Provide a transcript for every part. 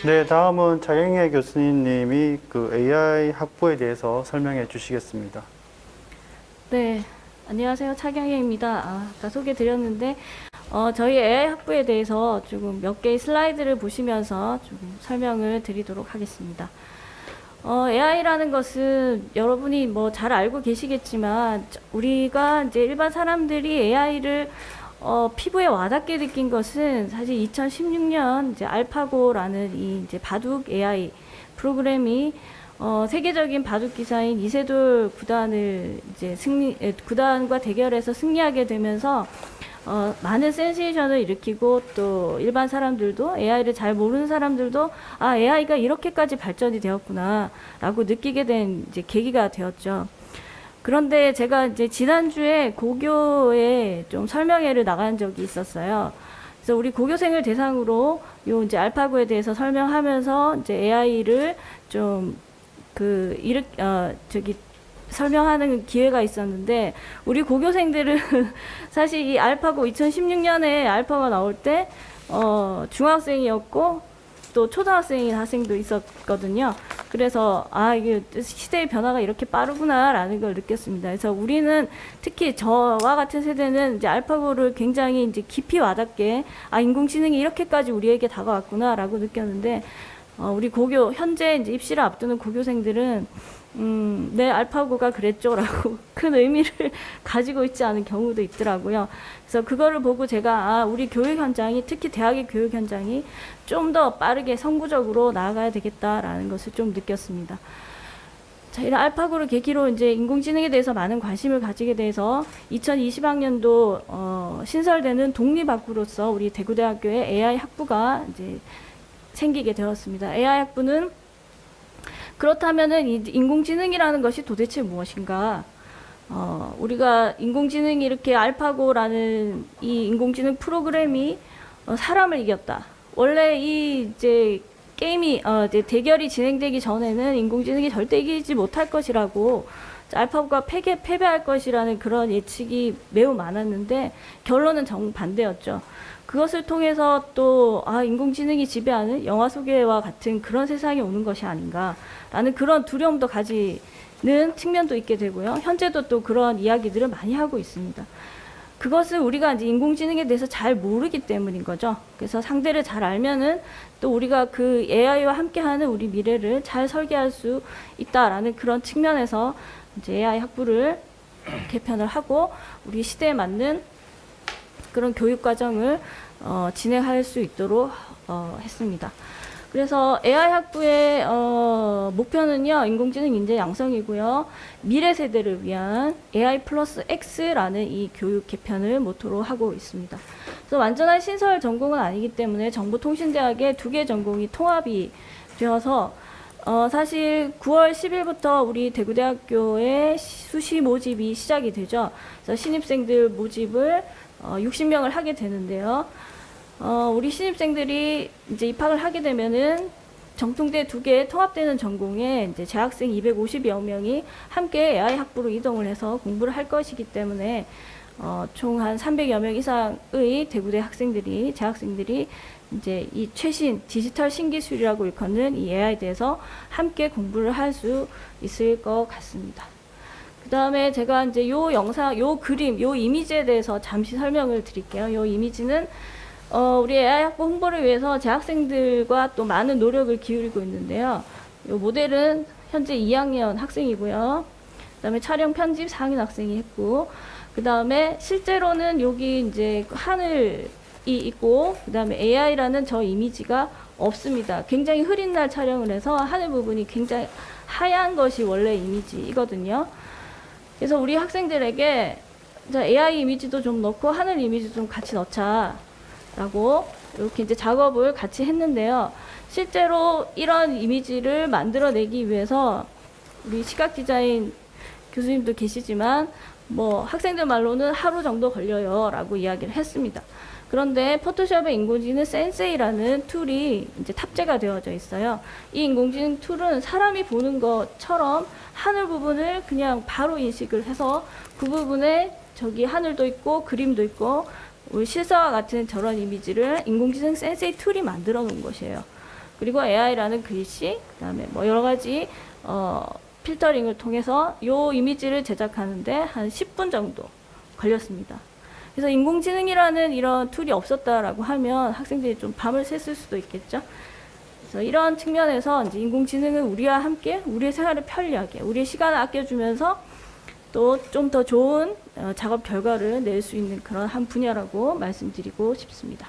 네, 다음은 차경혜 교수님이 그 AI 학부에 대해서 설명해 주시겠습니다. 네, 안녕하세요. 차경혜입니다. 아까 소개 드렸는데, 저희 AI 학부에 대해서 조금 몇 개의 슬라이드를 보시면서 좀 설명을 드리도록 하겠습니다. AI라는 것은 여러분이 뭐 잘 알고 계시겠지만, 우리가 이제 일반 사람들이 AI를 피부에 와닿게 느낀 것은 사실 2016년 이제 알파고라는 이 이제 바둑 AI 프로그램이 세계적인 바둑 기사인 이세돌 구단을 이제 구단과 대결해서 승리하게 되면서 많은 센세이션을 일으키고 또 일반 사람들도 AI를 잘 모르는 사람들도 아, AI가 이렇게까지 발전이 되었구나라고 느끼게 된 이제 계기가 되었죠. 그런데 제가 이제 지난주에 고교에 좀 설명회를 나간 적이 있었어요. 그래서 우리 고교생을 대상으로 요 이제 알파고에 대해서 설명하면서 이제 AI를 좀 설명하는 기회가 있었는데, 우리 고교생들은 사실 이 알파고 2016년에 알파가 나올 때, 중학생이었고, 또 초등학생인 학생도 있었거든요. 그래서 이게 시대의 변화가 이렇게 빠르구나라는 걸 느꼈습니다. 그래서 우리는 특히 저와 같은 세대는 이제 알파고를 굉장히 이제 깊이 와닿게 인공지능이 이렇게까지 우리에게 다가왔구나라고 느꼈는데, 우리 고교 현재 이제 입시를 앞두는 고교생들은 네, 알파고가 그랬죠라고 큰 의미를 가지고 있지 않은 경우도 있더라고요. 그래서 그거를 보고 제가 우리 교육 현장이, 특히 대학의 교육 현장이 좀 더 빠르게 선구적으로 나아가야 되겠다라는 것을 좀 느꼈습니다. 자, 이런 알파고를 계기로 이제 인공지능에 대해서 많은 관심을 가지게 돼서 2020학년도 신설되는 독립학부로서 우리 대구대학교에 AI 학부가 이제 생기게 되었습니다. AI 학부는 그렇다면은 이 인공지능이라는 것이 도대체 무엇인가? 우리가 인공지능이 이렇게 알파고라는 이 인공지능 프로그램이 사람을 이겼다. 원래 이 이제 게임이 이제 대결이 진행되기 전에는 인공지능이 절대 이기지 못할 것이라고, 알파고가 패배할 것이라는 그런 예측이 매우 많았는데 결론은 정반대였죠. 그것을 통해서 또 인공지능이 지배하는 영화 소개와 같은 그런 세상이 오는 것이 아닌가라는 그런 두려움도 가지는 측면도 있게 되고요. 현재도 또 그런 이야기들을 많이 하고 있습니다. 그것은 우리가 이제 인공지능에 대해서 잘 모르기 때문인 거죠. 그래서 상대를 잘 알면은 또 우리가 그 AI와 함께하는 우리 미래를 잘 설계할 수 있다라는 그런 측면에서 이제 AI 학부를 개편을 하고 우리 시대에 맞는 그런 교육 과정을 진행할 수 있도록 했습니다. 그래서 AI 학부의 목표는요, 인공지능 인재 양성이고요, 미래 세대를 위한 AI 플러스 X라는 이 교육 개편을 모토로 하고 있습니다. 그래서 완전한 신설 전공은 아니기 때문에 정보통신대학의 두 개 전공이 통합이 되어서 사실 9월 10일부터 우리 대구대학교에 수시 모집이 시작이 되죠. 그래서 신입생들 모집을 60명을 하게 되는데요. 우리 신입생들이 이제 입학을 하게 되면은 정통대 두 개 통합되는 전공에 이제 재학생 250여 명이 함께 AI 학부로 이동을 해서 공부를 할 것이기 때문에 총 한 300여 명 이상의 대구대 학생들이, 재학생들이 이제 이 최신 디지털 신기술이라고 일컫는 이 AI에 대해서 함께 공부를 할 수 있을 것 같습니다. 그 다음에 제가 이제 요 영상, 요 그림, 요 이미지에 대해서 잠시 설명을 드릴게요. 요 이미지는 우리 AI 학부 홍보를 위해서 재학생들과 또 많은 노력을 기울이고 있는데요. 요 모델은 현재 2학년 학생이고요. 그 다음에 촬영 편집 4학년 학생이 했고, 그 다음에 실제로는 여기 이제 하늘이 있고, 그 다음에 AI라는 저 이미지가 없습니다. 굉장히 흐린 날 촬영을 해서 하늘 부분이 굉장히 하얀 것이 원래 이미지이거든요. 그래서 우리 학생들에게 AI 이미지도 좀 넣고 하늘 이미지도 좀 같이 넣자 라고 이렇게 이제 작업을 같이 했는데요. 실제로 이런 이미지를 만들어내기 위해서 우리 시각 디자인 교수님도 계시지만 뭐 학생들 말로는 하루 정도 걸려요 라고 이야기를 했습니다. 그런데 포토샵의 인공지능 센세이라는 툴이 이제 탑재가 되어져 있어요. 이 인공지능 툴은 사람이 보는 것처럼 하늘 부분을 그냥 바로 인식을 해서 그 부분에 저기 하늘도 있고 그림도 있고 우리 실사와 같은 저런 이미지를 인공지능 센세이 툴이 만들어 놓은 것이에요. 그리고 AI라는 글씨, 그다음에 뭐 여러 가지 필터링을 통해서 요 이미지를 제작하는데 한 10분 정도 걸렸습니다. 그래서 인공지능이라는 이런 툴이 없었다라고 하면 학생들이 좀 밤을 샜을 수도 있겠죠. 그래서 이런 측면에서 이제 인공지능은 우리와 함께 우리의 생활을 편리하게, 우리의 시간을 아껴주면서 또 좀 더 좋은 작업 결과를 낼 수 있는 그런 한 분야라고 말씀드리고 싶습니다.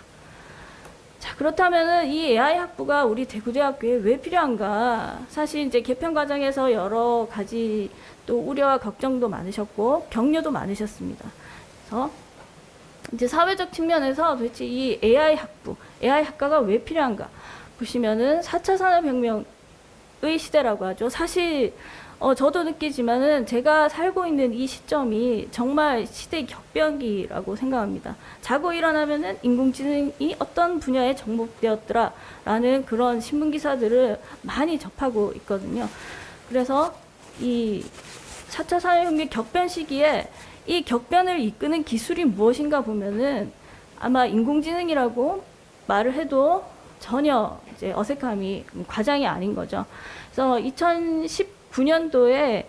자, 그렇다면은 이 AI 학부가 우리 대구대학교에 왜 필요한가? 사실 이제 개편 과정에서 여러 가지 또 우려와 걱정도 많으셨고 격려도 많으셨습니다. 그래서 이제 사회적 측면에서 도대체 이 AI 학부, AI 학과가 왜 필요한가? 보시면은 4차 산업혁명의 시대라고 하죠. 사실 저도 느끼지만은 제가 살고 있는 이 시점이 정말 시대의 격변기라고 생각합니다. 자고 일어나면은 인공지능이 어떤 분야에 접목되었더라라는 그런 신문 기사들을 많이 접하고 있거든요. 그래서 이 4차 산업혁명 격변 시기에 이 격변을 이끄는 기술이 무엇인가 보면은 아마 인공지능이라고 말을 해도 전혀 이제 어색함이 과장이 아닌 거죠. 그래서 2019년도에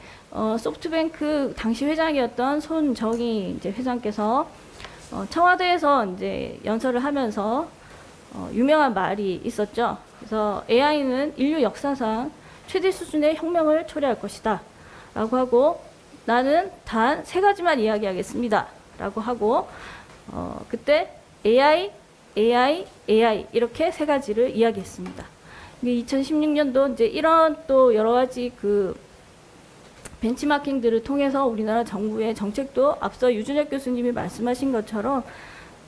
소프트뱅크 당시 회장이었던 손정희 이제 회장께서 청와대에서 이제 연설을 하면서 유명한 말이 있었죠. 그래서 AI는 인류 역사상 최대 수준의 혁명을 초래할 것이다. 라고 하고 나는 단 3가지만 이야기하겠습니다. 라고 하고 그때 AI 이렇게 3가지를 이야기했습니다. 2016년도 이제 이런 또 여러 가지 그 벤치마킹들을 통해서 우리나라 정부의 정책도 앞서 유준혁 교수님이 말씀하신 것처럼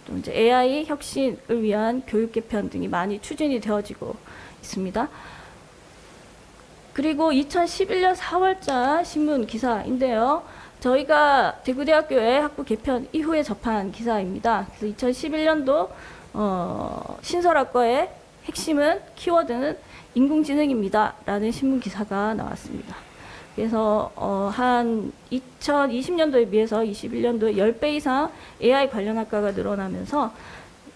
또 이제 AI 혁신을 위한 교육 개편 등이 많이 추진이 되어지고 있습니다. 그리고 2011년 4월자 신문 기사인데요. 저희가 대구대학교 AI 학부 개편 이후에 접한 기사입니다. 그래서 2011년도 신설학과의 핵심은 키워드는 인공지능입니다. 라는 신문 기사가 나왔습니다. 그래서 한 2020년도에 비해서 21년도에 10배 이상 AI 관련 학과가 늘어나면서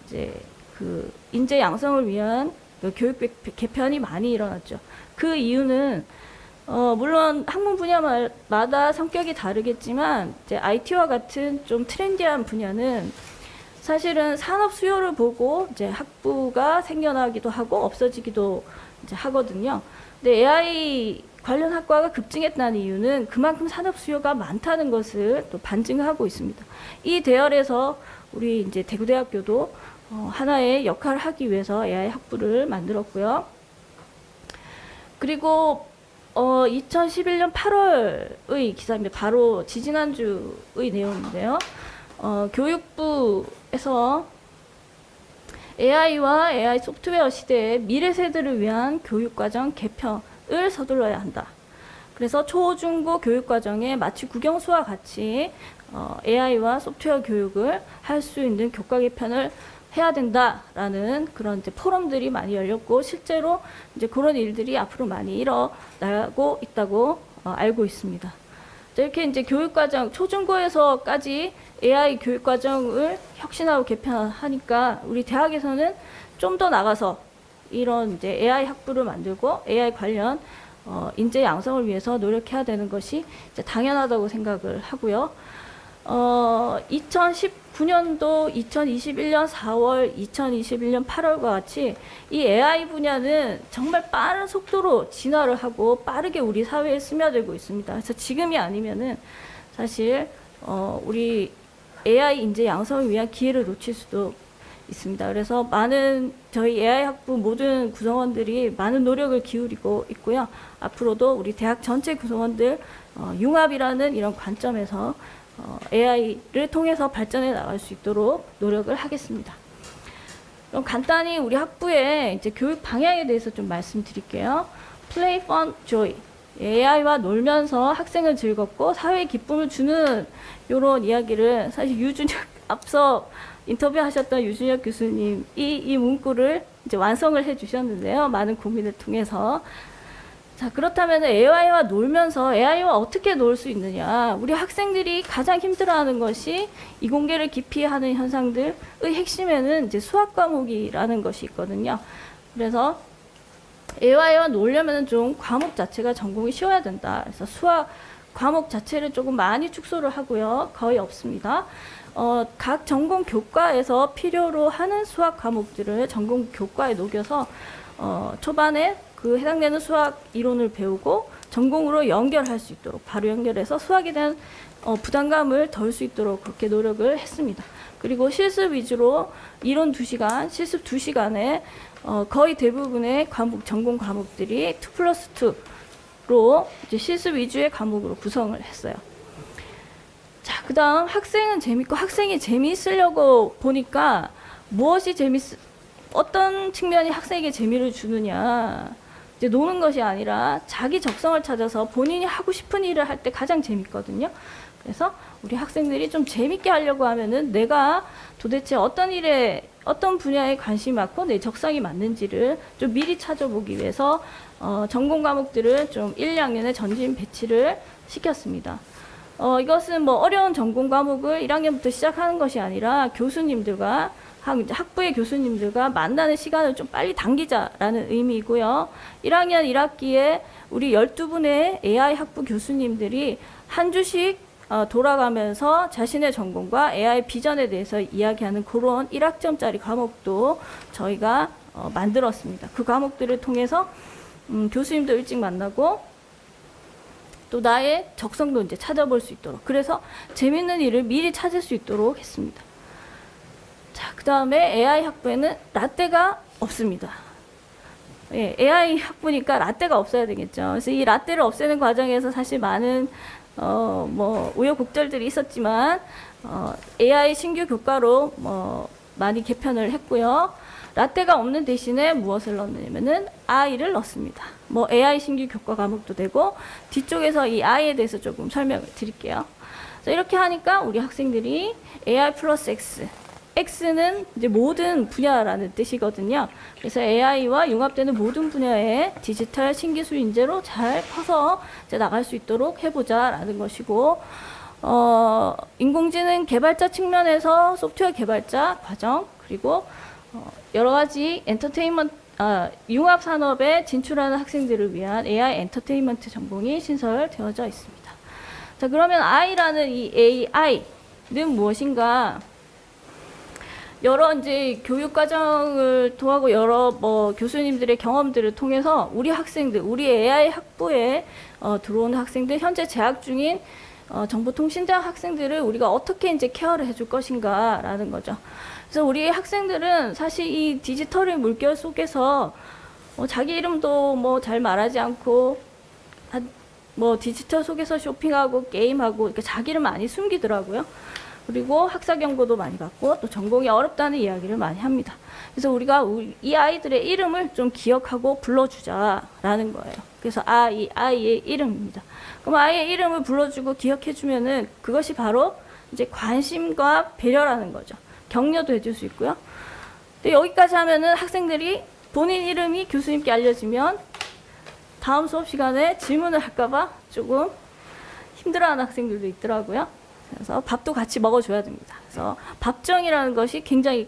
이제 그 인재 양성을 위한 그 교육 개편이 많이 일어났죠. 그 이유는 물론 학문 분야마다 성격이 다르겠지만 이제 IT와 같은 좀 트렌디한 분야는 사실은 산업 수요를 보고 이제 학부가 생겨나기도 하고 없어지기도 이제 하거든요. 근데 AI 관련 학과가 급증했다는 이유는 그만큼 산업 수요가 많다는 것을 또 반증하고 있습니다. 이 대열에서 우리 이제 대구대학교도 하나의 역할을 하기 위해서 AI 학부를 만들었고요. 그리고 2011년 8월의 기사입니다. 바로 지지난주의 내용인데요. 교육부에서 AI와 AI 소프트웨어 시대의 미래 세대를 위한 교육과정 개편을 서둘러야 한다. 그래서 초, 중, 고 교육과정에 마치 국영수와 같이 AI와 소프트웨어 교육을 할 수 있는 교과 개편을 해야 된다라는 그런 이제 포럼들이 많이 열렸고 실제로 이제 그런 일들이 앞으로 많이 일어나고 있다고 알고 있습니다. 이렇게 이제 교육과정 초중고에서까지 AI 교육과정을 혁신하고 개편하니까 우리 대학에서는 좀 더 나가서 이런 이제 AI 학부를 만들고 AI 관련 인재 양성을 위해서 노력해야 되는 것이 이제 당연하다고 생각을 하고요. 2019년도, 2021년 4월, 2021년 8월과 같이 이 AI 분야는 정말 빠른 속도로 진화를 하고 빠르게 우리 사회에 스며들고 있습니다. 그래서 지금이 아니면은 사실 우리 AI 인재 양성을 위한 기회를 놓칠 수도 있습니다. 그래서 많은 저희 AI 학부 모든 구성원들이 많은 노력을 기울이고 있고요. 앞으로도 우리 대학 전체 구성원들 융합이라는 이런 관점에서 AI를 통해서 발전해 나갈 수 있도록 노력을 하겠습니다. 그럼 간단히 우리 학부의 이제 교육 방향에 대해서 좀 말씀드릴게요. Play, Fun, Joy. AI와 놀면서 학생을 즐겁고 사회에 기쁨을 주는 이런 이야기를 사실 앞서 인터뷰하셨던 유준혁 교수님 이 문구를 이제 완성을 해주셨는데요. 많은 고민을 통해서. 자, 그렇다면 AI와 놀면서 AI와 어떻게 놀 수 있느냐. 우리 학생들이 가장 힘들어하는 것이 이공계를 기피하는 현상들의 핵심에는 이제 수학 과목이라는 것이 있거든요. 그래서 AI와 놀려면 좀 과목 자체가 전공이 쉬워야 된다. 그래서 수학 과목 자체를 조금 많이 축소를 하고요. 거의 없습니다. 각 전공 교과에서 필요로 하는 수학 과목들을 전공 교과에 녹여서 초반에 그 해당되는 수학 이론을 배우고 전공으로 연결할 수 있도록 바로 연결해서 수학에 대한 부담감을 덜 수 있도록 그렇게 노력을 했습니다. 그리고 실습 위주로 이론 2시간, 실습 2시간에 거의 대부분의 과목, 전공 과목들이 2+2로 이제 실습 위주의 과목으로 구성을 했어요. 자, 그 다음 학생은 재밌고 학생이 재미있으려고 보니까 무엇이 어떤 측면이 학생에게 재미를 주느냐. 이제 노는 것이 아니라 자기 적성을 찾아서 본인이 하고 싶은 일을 할 때 가장 재밌거든요. 그래서 우리 학생들이 좀 재밌게 하려고 하면은 내가 도대체 어떤 분야에 관심이 많고 내 적성이 맞는지를 좀 미리 찾아보기 위해서 전공 과목들을 좀 1, 2학년에 전진 배치를 시켰습니다. 이것은 뭐 어려운 전공 과목을 1학년부터 시작하는 것이 아니라 교수님들과 학부의 교수님들과 만나는 시간을 좀 빨리 당기자라는 의미이고요. 1학년 1학기에 우리 12분의 AI 학부 교수님들이 한 주씩 돌아가면서 자신의 전공과 AI 비전에 대해서 이야기하는 그런 1학점짜리 과목도 저희가 만들었습니다. 그 과목들을 통해서 교수님도 일찍 만나고 또 나의 적성도 이제 찾아볼 수 있도록, 그래서 재밌는 일을 미리 찾을 수 있도록 했습니다. 자, 그 다음에 AI 학부에는 라떼가 없습니다. 예, AI 학부니까 라떼가 없어야 되겠죠. 그래서 이 라떼를 없애는 과정에서 사실 많은 우여곡절들이 있었지만 AI 신규 교과로 많이 개편을 했고요. 라떼가 없는 대신에 무엇을 넣느냐면은 I를 넣습니다. AI 신규 교과 과목도 되고 뒤쪽에서 이 I에 대해서 조금 설명을 드릴게요. 자, 이렇게 하니까 우리 학생들이 AI 플러스 X, X는 이제 모든 분야라는 뜻이거든요. 그래서 AI와 융합되는 모든 분야의 디지털 신기술 인재로 잘 커서 이제 나갈 수 있도록 해보자라는 것이고, 인공지능 개발자 측면에서 소프트웨어 개발자 과정, 그리고 여러 가지 융합 산업에 진출하는 학생들을 위한 AI 엔터테인먼트 전공이 신설되어져 있습니다. 자, 그러면 I라는 이 AI는 무엇인가? 여러 이제 교육 과정을 통하고 여러 교수님들의 경험들을 통해서 우리 학생들, 우리 AI 학부에 들어오는 학생들, 현재 재학 중인 정보통신대학 학생들을 우리가 어떻게 이제 케어를 해줄 것인가라는 거죠. 그래서 우리 학생들은 사실 이 디지털의 물결 속에서 자기 이름도 잘 말하지 않고 디지털 속에서 쇼핑하고 게임하고 이렇게 자기를 많이 숨기더라고요. 그리고 학사 경고도 많이 받고 또 전공이 어렵다는 이야기를 많이 합니다. 그래서 우리가 이 아이들의 이름을 좀 기억하고 불러주자라는 거예요. 그래서 아이의 이름입니다. 그럼 아이의 이름을 불러주고 기억해주면은 그것이 바로 이제 관심과 배려라는 거죠. 격려도 해줄 수 있고요. 근데 여기까지 하면은 학생들이 본인 이름이 교수님께 알려지면 다음 수업 시간에 질문을 할까봐 조금 힘들어하는 학생들도 있더라고요. 그래서 밥도 같이 먹어줘야 됩니다. 그래서 밥정이라는 것이 굉장히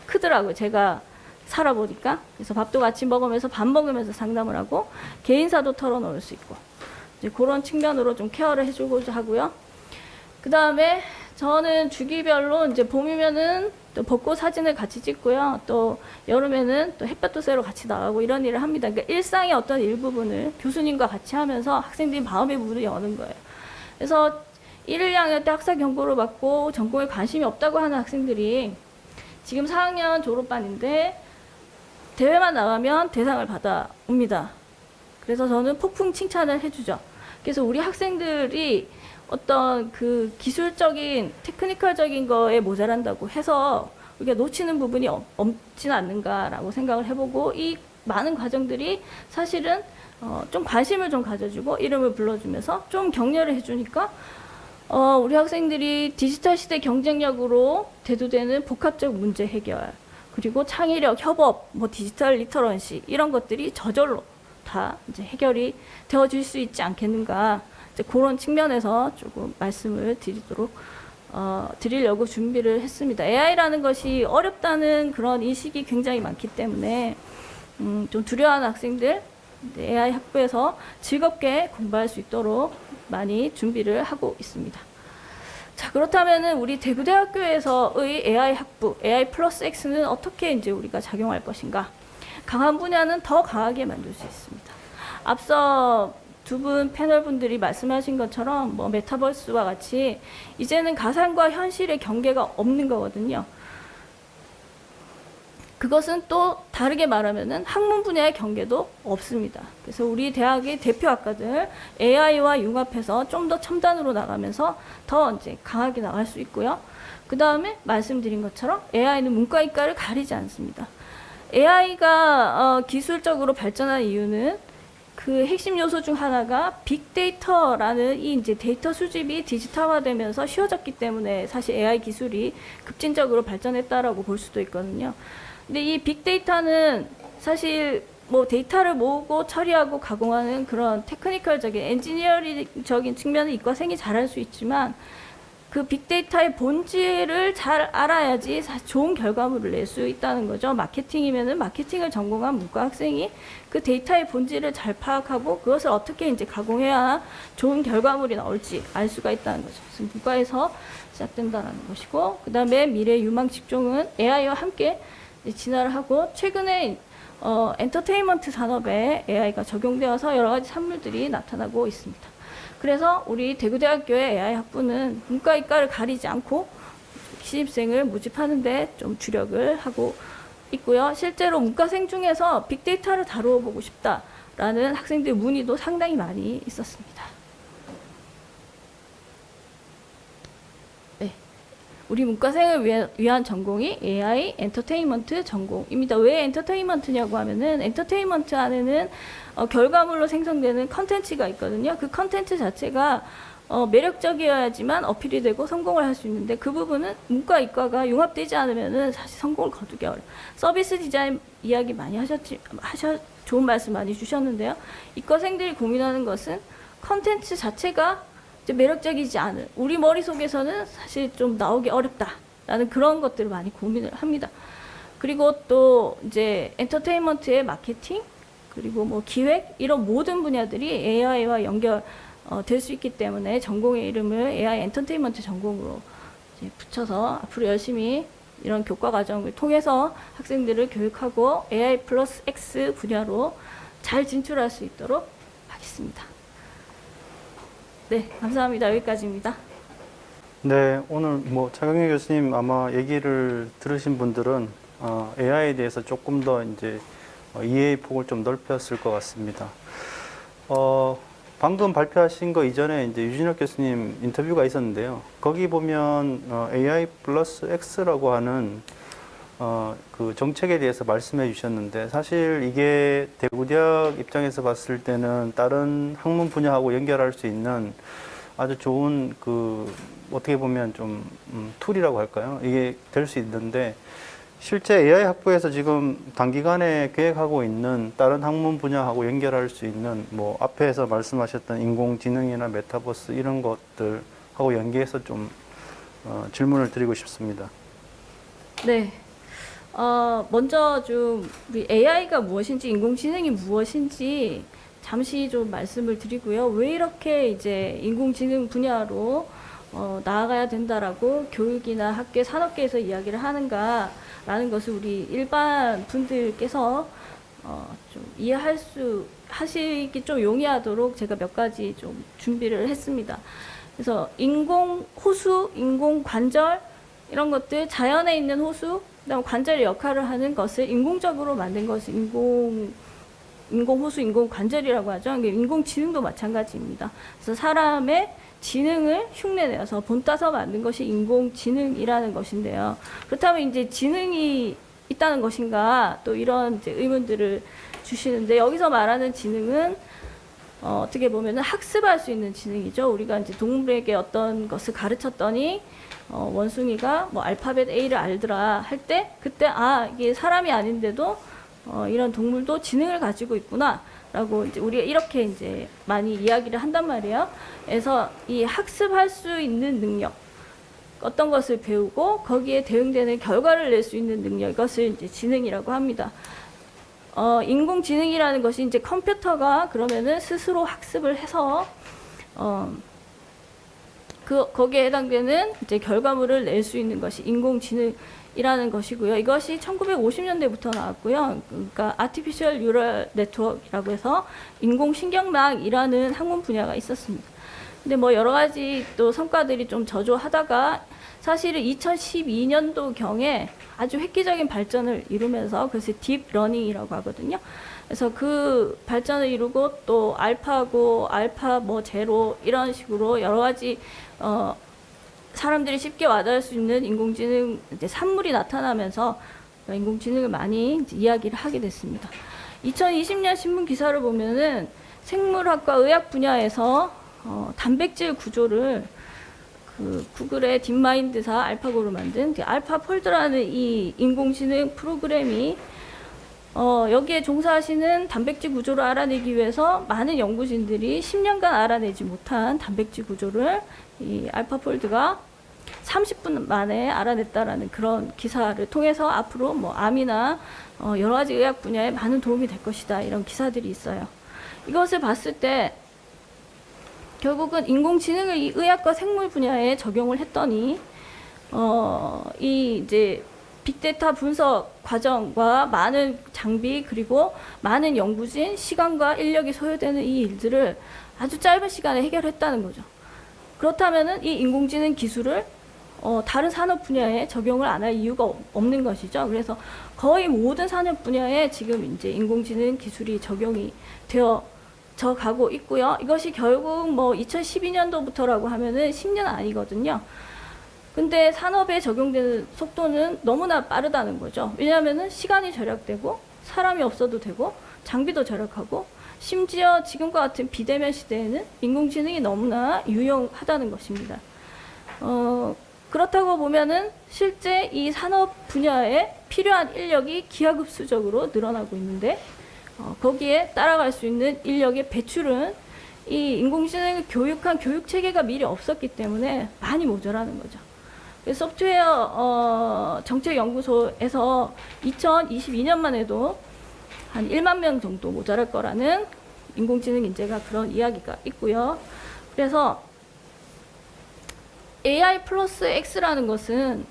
크더라고요. 제가 살아보니까. 그래서 밥도 같이 먹으면서 밥 먹으면서 상담을 하고 개인사도 털어놓을 수 있고 이제 그런 측면으로 좀 케어를 해주고자 하고요. 그 다음에 저는 주기별로 이제 봄이면은 또 벚꽃 사진을 같이 찍고요. 또 여름에는 또 햇볕도 쐬러 같이 나가고 이런 일을 합니다. 그러니까 일상의 어떤 일부분을 교수님과 같이 하면서 학생들이 마음의 문을 여는 거예요. 그래서 1, 2학년 때 학사 경고를 받고 전공에 관심이 없다고 하는 학생들이 지금 4학년 졸업반인데 대회만 나가면 대상을 받아옵니다. 그래서 저는 폭풍 칭찬을 해주죠. 그래서 우리 학생들이 어떤 그 기술적인, 테크니컬적인 거에 모자란다고 해서 우리가 놓치는 부분이 없지는 않는가라고 생각을 해보고 이 많은 과정들이 사실은 좀 관심을 좀 가져주고 이름을 불러주면서 좀 격려를 해주니까 우리 학생들이 디지털 시대 경쟁력으로 대두되는 복합적 문제 해결, 그리고 창의력, 협업, 디지털 리터런시 이런 것들이 저절로 다 이제 해결이 되어질 수 있지 않겠는가, 이제 그런 측면에서 조금 말씀을 드리려고 준비를 했습니다. AI라는 것이 어렵다는 그런 인식이 굉장히 많기 때문에 좀 두려워하는 학생들 AI 학부에서 즐겁게 공부할 수 있도록 많이 준비를 하고 있습니다. 자, 그렇다면은 우리 대구대학교에서의 AI 학부, AI 플러스 X는 어떻게 이제 우리가 작용할 것인가? 강한 분야는 더 강하게 만들 수 있습니다. 앞서 두 분 패널 분들이 말씀하신 것처럼 뭐 메타버스와 같이 이제는 가상과 현실의 경계가 없는 거거든요. 그것은 또 다르게 말하면은 학문 분야의 경계도 없습니다. 그래서 우리 대학의 대표 학과들 AI와 융합해서 좀 더 첨단으로 나가면서 더 이제 강하게 나갈 수 있고요. 그 다음에 말씀드린 것처럼 AI는 문과 이과를 가리지 않습니다. AI가 기술적으로 발전한 이유는 그 핵심 요소 중 하나가 빅데이터라는 이 이제 데이터 수집이 디지털화되면서 쉬워졌기 때문에 사실 AI 기술이 급진적으로 발전했다라고 볼 수도 있거든요. 근데 이 빅데이터는 사실 뭐 데이터를 모으고 처리하고 가공하는 그런 테크니컬적인 엔지니어링적인 측면은 이과생이 잘할 수 있지만 그 빅데이터의 본질을 잘 알아야지 좋은 결과물을 낼 수 있다는 거죠. 마케팅이면은 마케팅을 전공한 문과 학생이 그 데이터의 본질을 잘 파악하고 그것을 어떻게 이제 가공해야 좋은 결과물이 나올지 알 수가 있다는 거죠. 그래서 문과에서 시작된다는 것이고, 그 다음에 미래 유망 직종은 AI와 함께 진화를 하고, 최근에 엔터테인먼트 산업에 AI가 적용되어서 여러 가지 산물들이 나타나고 있습니다. 그래서 우리 대구대학교의 AI 학부는 문과 이과를 가리지 않고 신입생을 모집하는데 좀 주력을 하고 있고요. 실제로 문과생 중에서 빅데이터를 다루어 보고 싶다라는 학생들 문의도 상당히 많이 있었습니다. 네. 우리 문과생을 위한 전공이 AI 엔터테인먼트 전공입니다. 왜 엔터테인먼트냐고 하면은 엔터테인먼트 안에는 결과물로 생성되는 컨텐츠가 있거든요. 그 컨텐츠 자체가 매력적이어야지만 어필이 되고 성공을 할 수 있는데 그 부분은 문과 이과가 융합되지 않으면은 사실 성공을 거두기 어려워요. 서비스 디자인 이야기 많이 좋은 말씀 많이 주셨는데요. 이과생들이 고민하는 것은 컨텐츠 자체가 이제 매력적이지 않은, 우리 머릿속에서는 사실 좀 나오기 어렵다라는 그런 것들을 많이 고민을 합니다. 그리고 또 이제 엔터테인먼트의 마케팅, 그리고 뭐 기획, 이런 모든 분야들이 AI와 연결 될 수 있기 때문에 전공의 이름을 AI 엔터테인먼트 전공으로 이제 붙여서 앞으로 열심히 이런 교과 과정을 통해서 학생들을 교육하고 AI 플러스 X 분야로 잘 진출할 수 있도록 하겠습니다. 네, 감사합니다. 여기까지입니다. 네, 오늘 뭐 차경희 교수님 아마 얘기를 들으신 분들은 AI에 대해서 조금 더 이제 이해의 폭을 좀 넓혔을 것 같습니다. 방금 발표하신 거 이전에 이제 유진혁 교수님 인터뷰가 있었는데요. 거기 보면 AI 플러스 X라고 하는 그 정책에 대해서 말씀해 주셨는데, 사실 이게 대구대학 입장에서 봤을 때는 다른 학문 분야하고 연결할 수 있는 아주 좋은 그 어떻게 보면 좀 툴이라고 할까요? 이게 될 수 있는데, 실제 AI 학부에서 지금 단기간에 계획하고 있는 다른 학문 분야하고 연결할 수 있는 뭐 앞에서 말씀하셨던 인공지능이나 메타버스 이런 것들하고 연계해서 좀 질문을 드리고 싶습니다. 네. 먼저 좀 우리 AI가 무엇인지, 인공지능이 무엇인지 잠시 좀 말씀을 드리고요. 왜 이렇게 이제 인공지능 분야로 나아가야 된다라고 교육이나 학계, 산업계에서 이야기를 하는가라는 것을 우리 일반 분들께서 좀 하시기 좀 용이하도록 제가 몇 가지 좀 준비를 했습니다. 그래서 인공호수, 인공관절 이런 것들, 자연에 있는 호수, 그다음 관절의 역할을 하는 것을 인공적으로 만든 것을 인공호수, 인공관절이라고 하죠. 인공지능도 마찬가지입니다. 그래서 사람의 지능을 흉내내서 본따서 만든 것이 인공지능이라는 것인데요. 그렇다면 이제 지능이 있다는 것인가, 또 이런 이제 의문들을 주시는데, 여기서 말하는 지능은 어떻게 보면은 학습할 수 있는 지능이죠. 우리가 이제 동물에게 어떤 것을 가르쳤더니 원숭이가 뭐 알파벳 A를 알더라 할 때, 그때 이게 사람이 아닌데도 이런 동물도 지능을 가지고 있구나 라고 이제 우리가 이렇게 이제 많이 이야기를 한단 말이에요. 그래서 이 학습할 수 있는 능력, 어떤 것을 배우고 거기에 대응되는 결과를 낼 수 있는 능력, 이것을 이제 지능이라고 합니다. 인공지능이라는 것이 이제 컴퓨터가 그러면은 스스로 학습을 해서 거기에 해당되는 이제 결과물을 낼 수 있는 것이 인공지능이라는 것이고요. 이것이 1950년대부터 나왔고요. 그러니까 Artificial Neural Network이라고 해서 인공신경망이라는 학문 분야가 있었습니다. 근데 뭐 여러 가지 또 성과들이 좀 저조하다가 사실은 2012년도 경에 아주 획기적인 발전을 이루면서 그것이 딥러닝이라고 하거든요. 그래서 그 발전을 이루고 또 알파고 알파 뭐 제로 이런 식으로 여러 가지 사람들이 쉽게 와닿을 수 있는 인공지능 이제 산물이 나타나면서 인공지능을 많이 이제 이야기를 하게 됐습니다. 2020년 신문 기사를 보면은 생물학과 의학 분야에서 단백질 구조를 그 구글의 딥마인드사 알파고로 만든 알파폴드라는 이 인공지능 프로그램이 여기에 종사하시는 단백질 구조를 알아내기 위해서 많은 연구진들이 10년간 알아내지 못한 단백질 구조를 이 알파폴드가 30분 만에 알아냈다라는 그런 기사를 통해서 앞으로 뭐 암이나 여러 가지 의학 분야에 많은 도움이 될 것이다 이런 기사들이 있어요. 이것을 봤을 때 결국은 인공지능을 이 의학과 생물 분야에 적용을 했더니 이 이제 빅데이터 분석 과정과 많은 장비 그리고 많은 연구진 시간과 인력이 소요되는 이 일들을 아주 짧은 시간에 해결했다는 거죠. 그렇다면은 이 인공지능 기술을 다른 산업 분야에 적용을 안 할 이유가 없는 것이죠. 그래서 거의 모든 산업 분야에 지금 이제 인공지능 기술이 적용이 되어져 가고 있고요. 이것이 결국 뭐 2012년도부터라고 하면은 10년 아니거든요. 근데 산업에 적용되는 속도는 너무나 빠르다는 거죠. 왜냐하면은 시간이 절약되고 사람이 없어도 되고 장비도 절약하고 심지어 지금과 같은 비대면 시대에는 인공지능이 너무나 유용하다는 것입니다. 그렇다고 보면은 실제 이 산업 분야에 필요한 인력이 기하급수적으로 늘어나고 있는데 거기에 따라갈 수 있는 인력의 배출은 이 인공지능을 교육한 교육 체계가 미리 없었기 때문에 많이 모자라는 거죠. 소프트웨어 정책연구소에서 2022년만 해도 한 1만 명 정도 모자랄 거라는 인공지능 인재가 그런 이야기가 있고요. 그래서 AI 플러스 X라는 것은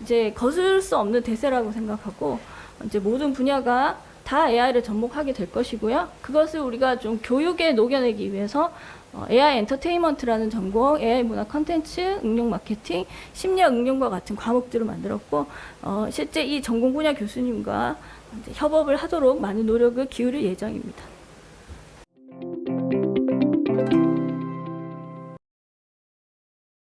이제 거슬 수 없는 대세라고 생각하고 이제 모든 분야가 다 AI를 접목하게 될 것이고요. 그것을 우리가 좀 교육에 녹여내기 위해서 AI 엔터테인먼트라는 전공, AI 문화 컨텐츠, 응용 마케팅, 심리학 응용과 같은 과목들을 만들었고 실제 이 전공 분야 교수님과 이제 협업을 하도록 많은 노력을 기울일 예정입니다.